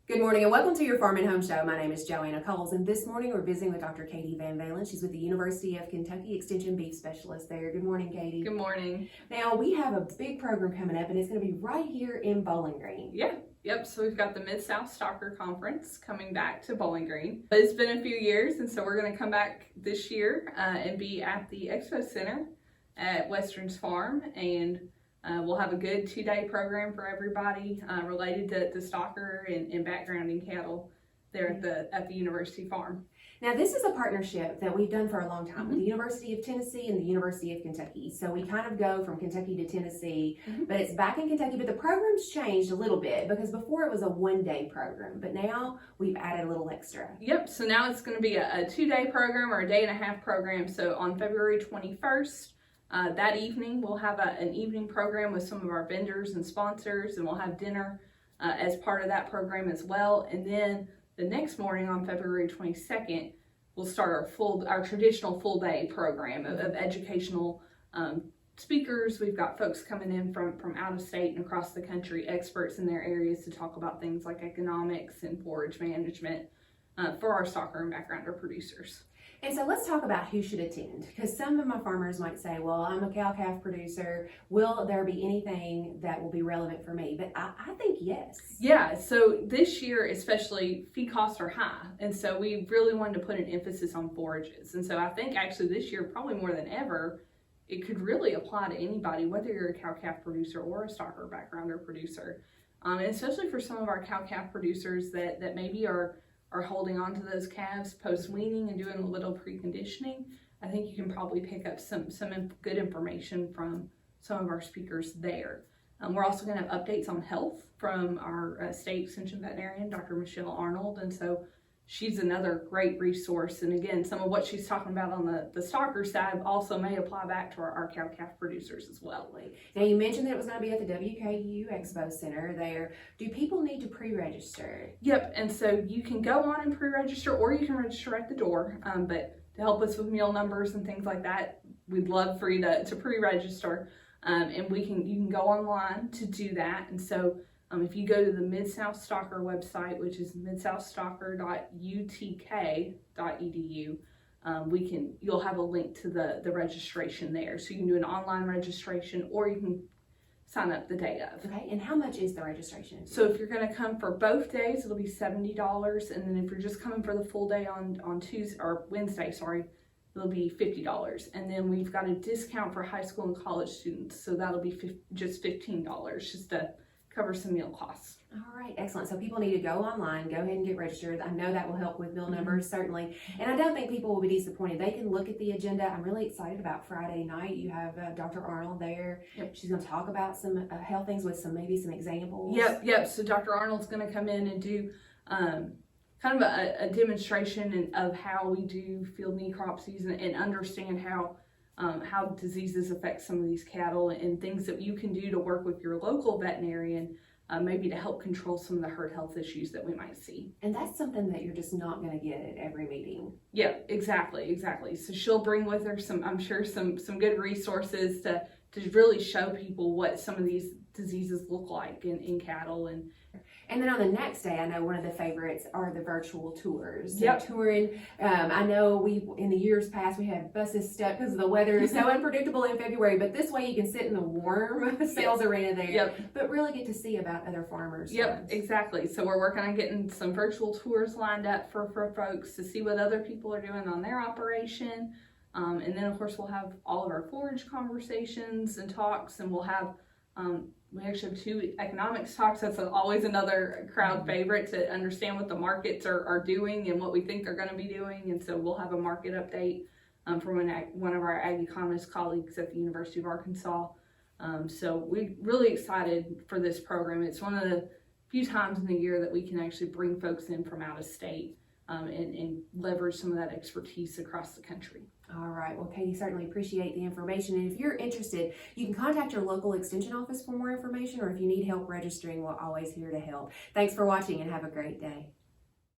Good morning and welcome to your Farm and Home Show. My name is Joanna Coles, and this morning we're visiting with Dr. Katie VanValin. She's with the University of Kentucky Extension Beef Specialist there. Good morning, Katie. Good morning. Now, we have a big program coming up, and it's going to be right here in Bowling Green. Yep. So we've got the Mid-South Conference coming back to Bowling Green. But it's been a few years, and so we're going to come back this year and be at the Expo Center at Western's Farm, and we'll have a good 2-day program for everybody related to stocker and backgrounding cattle there at the University Farm. Now, this is a partnership that we've done for a long time with the University of Tennessee and the University of Kentucky. So we kind of go from Kentucky to Tennessee, but it's back in Kentucky. But the program's changed a little bit because before it was a 1-day program, but now we've added a little extra. Yep, so now it's going to be a 2-day program or a day-and-a-half program. So on February 21st, that evening, we'll have an evening program with some of our vendors and sponsors, and we'll have dinner as part of that program as well. And then the next morning on February 22nd, we'll start our traditional full day program of educational speakers. We've got folks coming in from out of state and across the country, experts in their areas to talk about things like economics and forage management for our stocker and backgrounder producers. And so let's talk about who should attend, because some of my farmers might say, well, I'm a cow-calf producer. Will there be anything that will be relevant for me? But I think yes. Yeah, so this year especially, feed costs are high. And so we really wanted to put an emphasis on forages. And so I think actually this year, probably more than ever, it could really apply to anybody, whether you're a cow-calf producer or a stocker backgrounder producer. And especially for some of our cow-calf producers that maybe are holding on to those calves post-weaning and doing a little preconditioning, I think you can probably pick up some good information from some of our speakers there. We're also going to have updates on health from our state extension veterinarian, Dr. Michelle Arnold, and so she's another great resource. And again, some of what she's talking about on the stocker side also may apply back to our cow-calf producers as well. Now, you mentioned that it was going to be at the WKU Expo Center there. Do people need to pre-register? Yep, and so you can go on and pre-register, or you can register at the door. But to help us with meal numbers and things like that, we'd love for you to pre-register. And you can go online to do that. And so if you go to the Mid-South Stocker website, which is midsouthstockerconference.utk.edu, you'll have a link to the registration there. So you can do an online registration, or you can sign up the day of. Okay, and how much is the registration? So if you're going to come for both days, it'll be $70, and then if you're just coming for the full day on Tuesday or Wednesday, it'll be $50. And then we've got a discount for high school and college students, so that'll be just $15, just to cover some meal costs. All right, excellent. So people need to go online, go ahead and get registered. I know that will help with meal numbers, certainly. And I don't think people will be disappointed. They can look at the agenda. I'm really excited about Friday night. You have Dr. Arnold there. Yep. She's going to talk about some health things with maybe some examples. Yep. So Dr. Arnold's going to come in and do kind of a demonstration of how we do field necropsies and understand how diseases affect some of these cattle, and things that you can do to work with your local veterinarian, maybe to help control some of the herd health issues that we might see. And that's something that you're just not going to get at every meeting. Yeah, exactly. So she'll bring with her some good resources to really show people what some of these diseases look like in cattle. And then on the next day, I know one of the favorites are the virtual tours. Yep. So touring, I know in the years past, we had buses stuck because the weather is so unpredictable in February, but this way you can sit in the warm sales arena there, but really get to see about other farmers. Yep, exactly. So we're working on getting some virtual tours lined up for folks to see what other people are doing on their operation. And then of course we'll have all of our forage conversations and talks, and we'll have we actually have 2 economics talks. That's always another crowd favorite, to understand what the markets are doing and what we think they're going to be doing. And so we'll have a market update from one of our ag economist colleagues at the University of Arkansas. So we're really excited for this program. It's one of the few times in the year that we can actually bring folks in from out of state and leverage some of that expertise across the country. All right. Well, Katie, certainly appreciate the information. And if you're interested, you can contact your local extension office for more information, or if you need help registering, we're always here to help. Thanks for watching and have a great day.